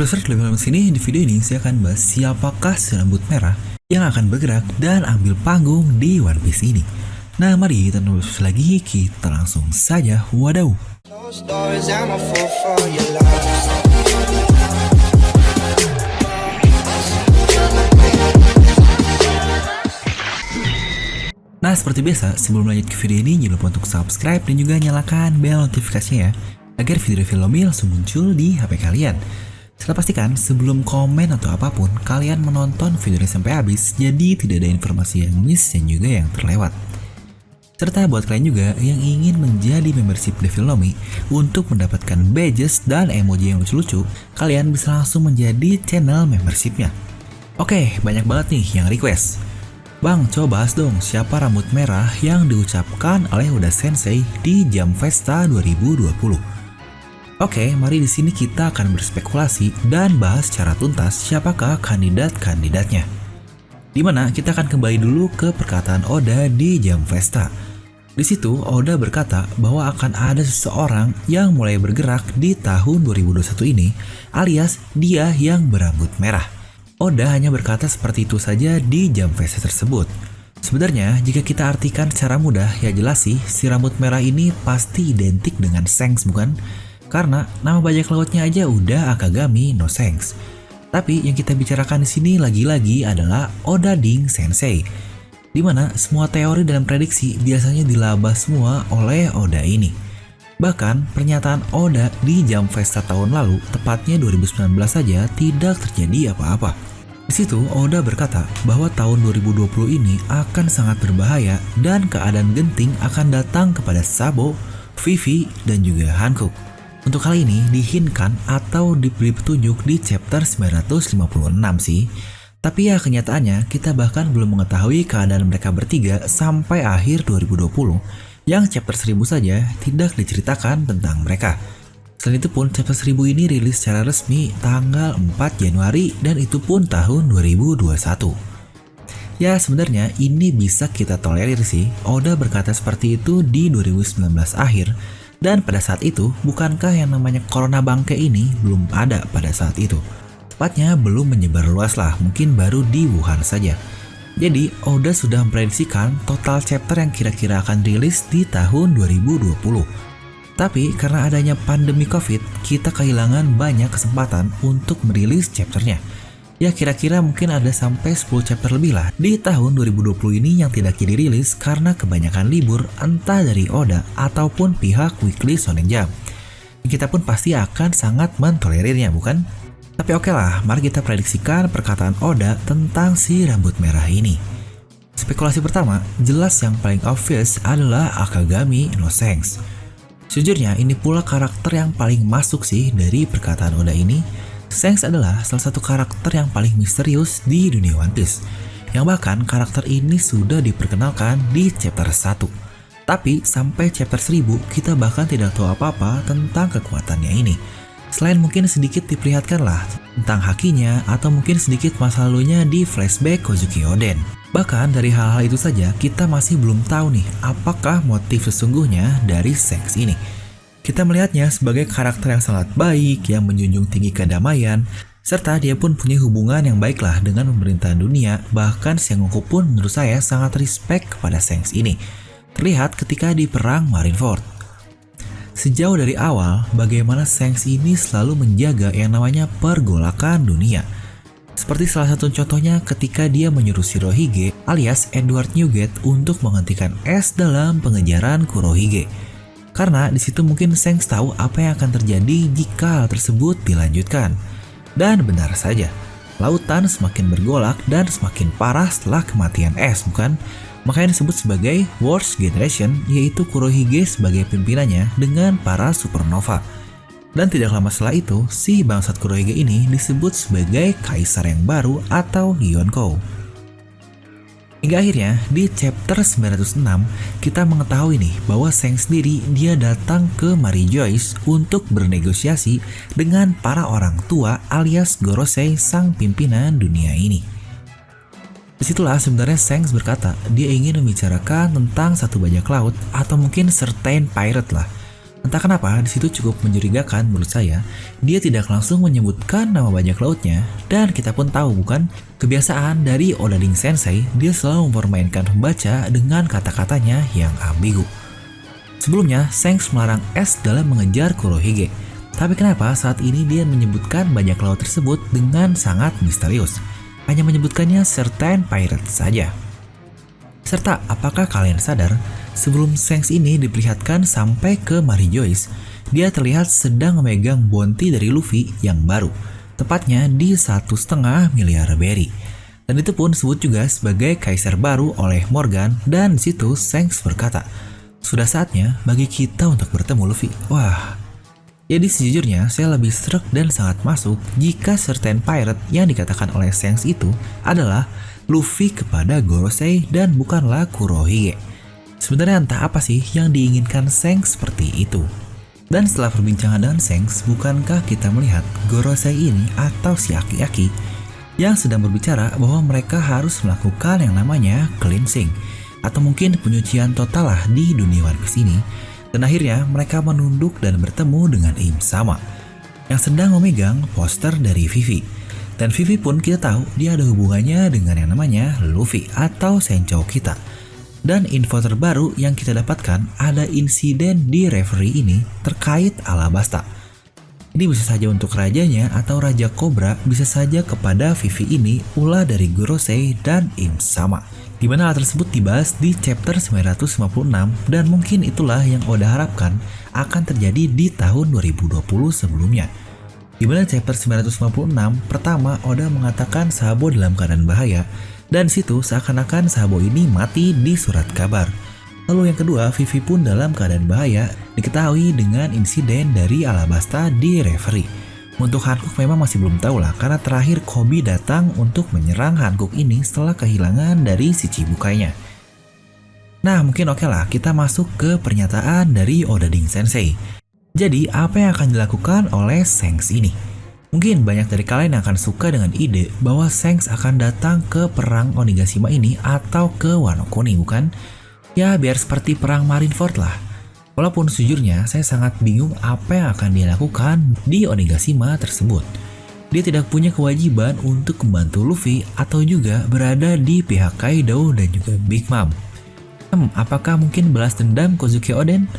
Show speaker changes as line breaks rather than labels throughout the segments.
Profesor lebih dalam sini, di video ini saya akan bahas siapakah si rambut merah yang akan bergerak dan ambil panggung di One Piece ini. Nah, mari kita nunggu lagi, kita langsung saja wadaw. Nah, seperti biasa, sebelum lanjut ke video ini, jangan lupa untuk subscribe dan juga nyalakan bel notifikasinya ya, agar video-video Lomi langsung muncul di HP kalian. Setelah pastikan sebelum komen atau apapun, kalian menonton video ini sampai habis, jadi tidak ada informasi yang miss dan juga yang terlewat. Serta buat kalian juga yang ingin menjadi membership Devil Lomi untuk mendapatkan badges dan emoji yang lucu-lucu, kalian bisa langsung menjadi channel membershipnya. Oke, banyak banget nih yang request. Bang, coba bahas dong siapa rambut merah yang diucapkan oleh Oda Sensei di Jam Festa 2020. Oke, mari di sini kita akan berspekulasi dan bahas secara tuntas siapakah kandidat-kandidatnya. Dimana kita akan kembali dulu ke perkataan Oda di Jam Festa. Di situ Oda berkata bahwa akan ada seseorang yang mulai bergerak di tahun 2021 ini, alias dia yang berambut merah. Oda hanya berkata seperti itu saja di Jam Festa tersebut. Sebenarnya jika kita artikan secara mudah, ya jelas sih si rambut merah ini pasti identik dengan Shanks, bukan? Karena nama bajak lautnya aja udah Akagami no Shanks. Tapi yang kita bicarakan di sini lagi-lagi adalah Oda Ding Sensei, dimana semua teori dan prediksi biasanya dilaba semua oleh Oda ini. Bahkan pernyataan Oda di Jam Festa tahun lalu, tepatnya 2019 saja, tidak terjadi apa-apa. Di situ Oda berkata bahwa tahun 2020 ini akan sangat berbahaya dan keadaan genting akan datang kepada Sabo, Vivi, dan juga Hancock. Untuk hal ini dihinkan atau diberi petunjuk di chapter 956 sih. Tapi ya kenyataannya kita bahkan belum mengetahui keadaan mereka bertiga sampai akhir 2020, yang chapter 1000 saja tidak diceritakan tentang mereka. Selain itu pun chapter 1000 ini rilis secara resmi tanggal 4 Januari dan itu pun tahun 2021. Ya sebenarnya ini bisa kita tolerir sih, Oda berkata seperti itu di 2019 akhir. Dan pada saat itu, bukankah yang namanya corona bangke ini belum ada pada saat itu? Tepatnya belum menyebar luas lah, mungkin baru di Wuhan saja. Jadi, Oda sudah memprediksikan total chapter yang kira-kira akan rilis di tahun 2020. Tapi karena adanya pandemi COVID, kita kehilangan banyak kesempatan untuk merilis chapternya. Ya kira-kira mungkin ada sampai 10 chapter lebih lah di tahun 2020 ini yang tidak dirilis karena kebanyakan libur entah dari Oda ataupun pihak Weekly Shonen Jump. Kita pun pasti akan sangat mentolerirnya, bukan? Tapi oke lah, mari kita prediksikan perkataan Oda tentang si rambut merah ini. Spekulasi pertama, jelas yang paling obvious adalah Akagami no Shanks. Sejujurnya ini pula karakter yang paling masuk sih dari perkataan Oda ini. Shanks adalah salah satu karakter yang paling misterius di dunia One Piece, yang bahkan karakter ini sudah diperkenalkan di chapter 1. Tapi sampai chapter 1000 kita bahkan tidak tahu apa-apa tentang kekuatannya ini. Selain mungkin sedikit diperlihatkan lah tentang hakinya atau mungkin sedikit masa lalunya di flashback Kozuki Oden. Bahkan dari hal-hal itu saja kita masih belum tahu nih apakah motif sesungguhnya dari Shanks ini. Kita melihatnya sebagai karakter yang sangat baik, yang menjunjung tinggi kedamaian, serta dia pun punya hubungan yang baiklah dengan pemerintahan dunia. Bahkan Sengoku pun menurut saya sangat respect kepada Shanks ini. Terlihat ketika di perang Marineford. Sejauh dari awal, bagaimana Shanks ini selalu menjaga yang namanya pergolakan dunia. Seperti salah satu contohnya ketika dia menyuruh Shirohige alias Edward Newgate untuk menghentikan es dalam pengejaran Kurohige. Karena di situ mungkin Shanks tahu apa yang akan terjadi jika hal tersebut dilanjutkan. Dan benar saja, lautan semakin bergolak dan semakin parah setelah kematian es, bukan? Makanya disebut sebagai Worst Generation, yaitu Kurohige sebagai pimpinannya dengan para supernova. Dan tidak lama setelah itu, si bangsat Kurohige ini disebut sebagai Kaisar yang baru atau Yonkou. Hingga akhirnya di chapter 906 kita mengetahui nih bahwa Shanks sendiri dia datang ke Mary Joyce untuk bernegosiasi dengan para orang tua alias Gorosei sang pimpinan dunia ini. Disitulah sebenarnya Shanks berkata dia ingin membicarakan tentang satu bajak laut atau mungkin certain pirate lah. Entah kenapa di situ cukup mencurigakan menurut saya. Dia tidak langsung menyebutkan nama bajak lautnya, dan kita pun tahu bukan, kebiasaan dari Odading Sensei, dia selalu mempermainkan pembaca dengan kata-katanya yang ambigu. Sebelumnya, Shanks melarang Ace dalam mengejar Kurohige. Tapi kenapa saat ini dia menyebutkan bajak laut tersebut dengan sangat misterius? Hanya menyebutkannya Certain Pirate saja. Serta apakah kalian sadar, sebelum Shanks ini diperlihatkan sampai ke Mary Joyce, dia terlihat sedang memegang bounty dari Luffy yang baru, tepatnya di 1,5 miliar berry. Dan itu pun disebut juga sebagai Kaiser baru oleh Morgan, dan di situ Shanks berkata, sudah saatnya bagi kita untuk bertemu Luffy. Wah, jadi sejujurnya saya lebih sreg dan sangat masuk jika Certain Pirate yang dikatakan oleh Shanks itu adalah Luffy kepada Gorosei dan bukanlah Kurohige. Sebenarnya entah apa sih yang diinginkan Shanks seperti itu. Dan setelah perbincangan dengan Shanks, bukankah kita melihat Gorosei ini atau si Aki-Aki yang sedang berbicara bahwa mereka harus melakukan yang namanya cleansing atau mungkin penyucian total lah di dunia One Piece ini. Dan akhirnya mereka menunduk dan bertemu dengan Im Sama yang sedang memegang poster dari Vivi. Dan Vivi pun kita tahu dia ada hubungannya dengan yang namanya Luffy atau Senchou kita. Dan info terbaru yang kita dapatkan ada insiden di referee ini terkait Alabasta. Ini bisa saja untuk rajanya atau Raja Cobra, bisa saja kepada Vivi ini ulah dari Gorosei dan Im Sama. Dimana hal tersebut dibahas di chapter 956 dan mungkin itulah yang Oda harapkan akan terjadi di tahun 2020 sebelumnya. Di mana chapter 956 pertama Oda mengatakan Sabo dalam keadaan bahaya, dan situ seakan-akan Sabo ini mati di surat kabar. Lalu yang kedua, Vivi pun dalam keadaan bahaya diketahui dengan insiden dari Alabasta di referee. Untuk Hancock memang masih belum tahu lah, karena terakhir Koby datang untuk menyerang Hancock ini setelah kehilangan dari si Chibukainya. Nah mungkin oke lah kita masuk ke pernyataan dari Odading Sensei. Jadi apa yang akan dilakukan oleh Shanks ini? Mungkin banyak dari kalian yang akan suka dengan ide bahwa Shanks akan datang ke perang Onigashima ini atau ke Wano Kuni, bukan? Ya biar seperti perang Marineford lah. Walaupun sejujurnya saya sangat bingung apa yang akan dia lakukan di Onigashima tersebut. Dia tidak punya kewajiban untuk membantu Luffy atau juga berada di pihak Kaido dan juga Big Mom. Apakah mungkin balas dendam Kozuki Oden?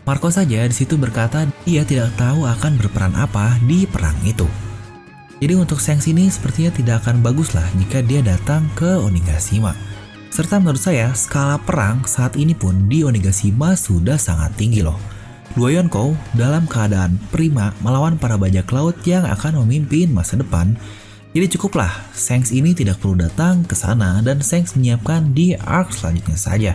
Marco saja di situ berkata dia tidak tahu akan berperan apa di perang itu. Jadi untuk Shanks ini sepertinya tidak akan bagus lah jika dia datang ke Onigashima. Serta menurut saya skala perang saat ini pun di Onigashima sudah sangat tinggi loh. Dua Yonkou dalam keadaan prima melawan para bajak laut yang akan memimpin masa depan. Jadi cukuplah Shanks ini tidak perlu datang ke sana dan Shanks menyiapkan di arc selanjutnya saja.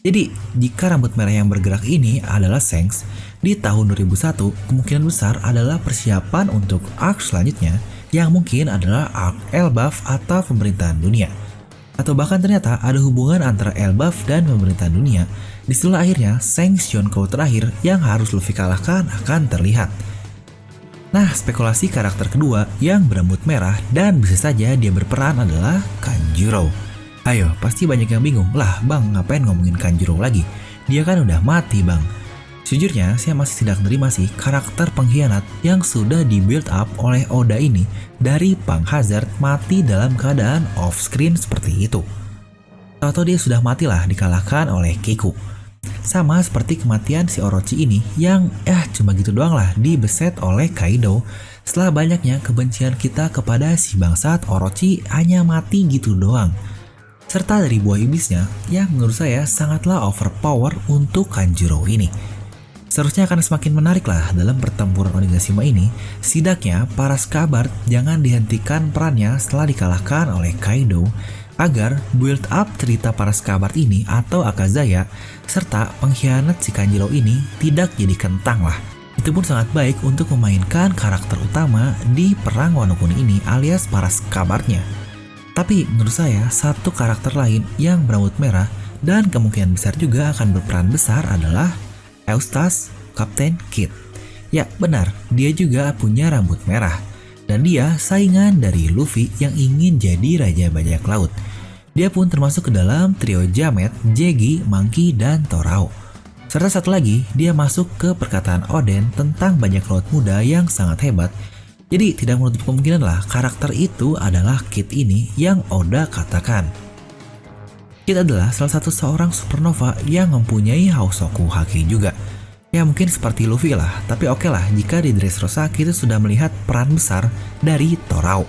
Jadi, jika rambut merah yang bergerak ini adalah Shanks, di tahun 2001 kemungkinan besar adalah persiapan untuk arc selanjutnya yang mungkin adalah arc Elbaf atau pemerintahan dunia. Atau bahkan ternyata ada hubungan antara Elbaf dan pemerintahan dunia. Disitulah akhirnya Shanks Yonkou terakhir yang harus Luffy kalahkan akan terlihat. Nah, spekulasi karakter kedua yang berambut merah dan bisa saja dia berperan adalah Kanjuro. Ayo, pasti banyak yang bingung, lah bang ngapain ngomongin Kanjuro lagi? Dia kan udah mati bang. Sejujurnya saya masih tidak menerima sih karakter pengkhianat yang sudah di build up oleh Oda ini dari Punk Hazard mati dalam keadaan off screen seperti itu. Atau dia sudah matilah dikalahkan oleh Kiku. Sama seperti kematian si Orochi ini yang cuma gitu doang lah dibeset oleh Kaido. Setelah banyaknya kebencian kita kepada si bangsat Orochi hanya mati gitu doang. Serta dari buah iblisnya yang menurut saya sangatlah overpower untuk Kanjuro ini. Seharusnya akan semakin menarik lah dalam pertempuran Onigashima ini. Setidaknya para Scabbard jangan dihentikan perannya setelah dikalahkan oleh Kaido, agar build up cerita para Scabbard ini atau Akazaya serta pengkhianat si Kanjuro ini tidak jadi kentang lah. Itu pun sangat baik untuk memainkan karakter utama di perang Wano Kuni ini alias para Scabbardnya. Tapi menurut saya satu karakter lain yang berambut merah dan kemungkinan besar juga akan berperan besar adalah Eustace Captain Kidd. Ya benar, dia juga punya rambut merah. Dan dia saingan dari Luffy yang ingin jadi Raja Bajak Laut. Dia pun termasuk ke dalam trio Jamet, Jegi, Monkey, dan Torao. Serta satu lagi, dia masuk ke perkataan Oden tentang bajak laut muda yang sangat hebat. Jadi tidak menutup kemungkinan lah karakter itu adalah Kid ini yang Oda katakan. Kid adalah salah satu seorang supernova yang mempunyai Housoku Haki juga. Ya mungkin seperti Luffy lah, tapi oke lah jika di Dressrosa kita sudah melihat peran besar dari Torao.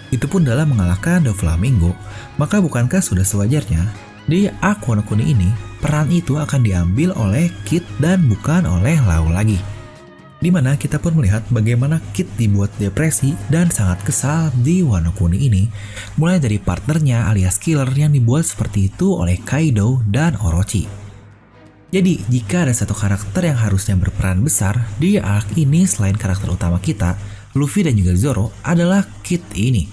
Itu pun dalam mengalahkan Doflamingo, maka bukankah sudah sewajarnya di arc Wano Kuni ini peran itu akan diambil oleh Kid dan bukan oleh Lau lagi. Dimana kita pun melihat bagaimana Kid dibuat depresi dan sangat kesal di Wano Kuni ini, mulai dari partnernya alias killer yang dibuat seperti itu oleh Kaido dan Orochi. Jadi, jika ada satu karakter yang harusnya berperan besar di arc ini selain karakter utama kita, Luffy dan juga Zoro adalah Kid ini.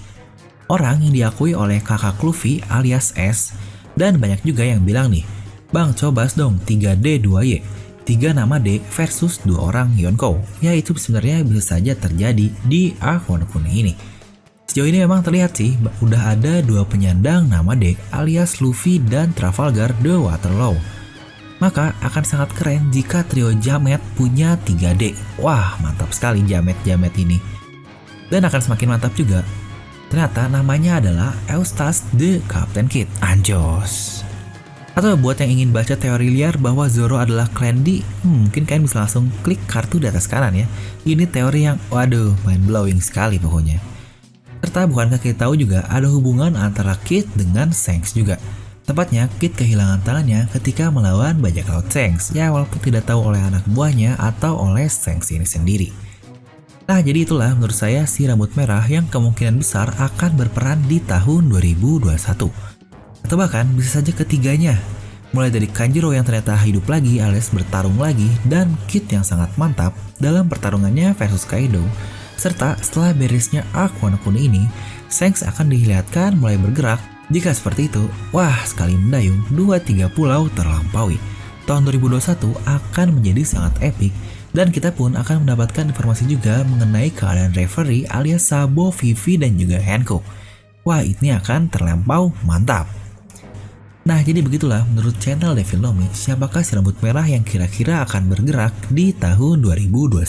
Orang yang diakui oleh kakak Luffy alias S, dan banyak juga yang bilang nih, "Bang, coba bahas dong 3D 2Y, 3 nama D versus 2 orang Yonkou." Ya itu sebenarnya bisa saja terjadi di arc Wano Kuni ini. Sejauh ini memang terlihat sih, udah ada 2 penyandang nama D alias Luffy dan Trafalgar the Waterloo. Maka akan sangat keren jika trio Jamet punya 3D. Wah, mantap sekali Jamet-Jamet ini. Dan akan semakin mantap juga. Ternyata namanya adalah Eustace the Captain Kid. Anjos. Atau buat yang ingin baca teori liar bahwa Zoro adalah Clan D, mungkin kalian bisa langsung klik kartu di atas kanan ya. Ini teori yang waduh, mind blowing sekali pokoknya. Serta bukankah kita tahu juga ada hubungan antara Kid dengan Shanks juga. Tepatnya, Kid kehilangan tangannya ketika melawan bajak laut Shanks, ya walaupun tidak tahu oleh anak buahnya atau oleh Shanks ini sendiri. Nah, jadi itulah menurut saya si rambut merah yang kemungkinan besar akan berperan di tahun 2021. Atau bahkan bisa saja ketiganya, mulai dari Kanjuro yang ternyata hidup lagi alias bertarung lagi, dan Kid yang sangat mantap dalam pertarungannya versus Kaido. Serta setelah beresnya arc Wano Kuni ini, Shanks akan dilihatkan mulai bergerak. Jika seperti itu, wah sekali mendayung 2-3 pulau terlampaui. Tahun 2021 akan menjadi sangat epik dan kita pun akan mendapatkan informasi juga mengenai keadaan referee alias Sabo, Vivi dan juga Hancock. Wah ini akan terlampau mantap. Nah jadi begitulah menurut channel Devil Nomi siapakah si rambut merah yang kira-kira akan bergerak di tahun 2021.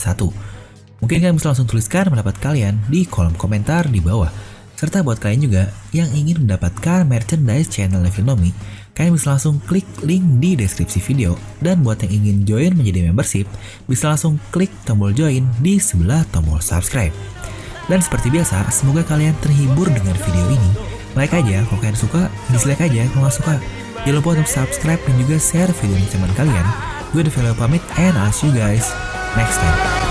Mungkin kalian bisa langsung tuliskan pendapat kalian di kolom komentar di bawah. Serta buat kalian juga yang ingin mendapatkan merchandise channel Devil Nomi, kalian bisa langsung klik link di deskripsi video. Dan buat yang ingin join menjadi membership, bisa langsung klik tombol join di sebelah tombol subscribe. Dan seperti biasa, semoga kalian terhibur dengan video ini. Like aja kalau kalian suka, dislike aja kalau nggak suka. Jangan lupa untuk subscribe dan juga share video ini ke teman kalian. Gue Devil pamit and I'll see you guys next time.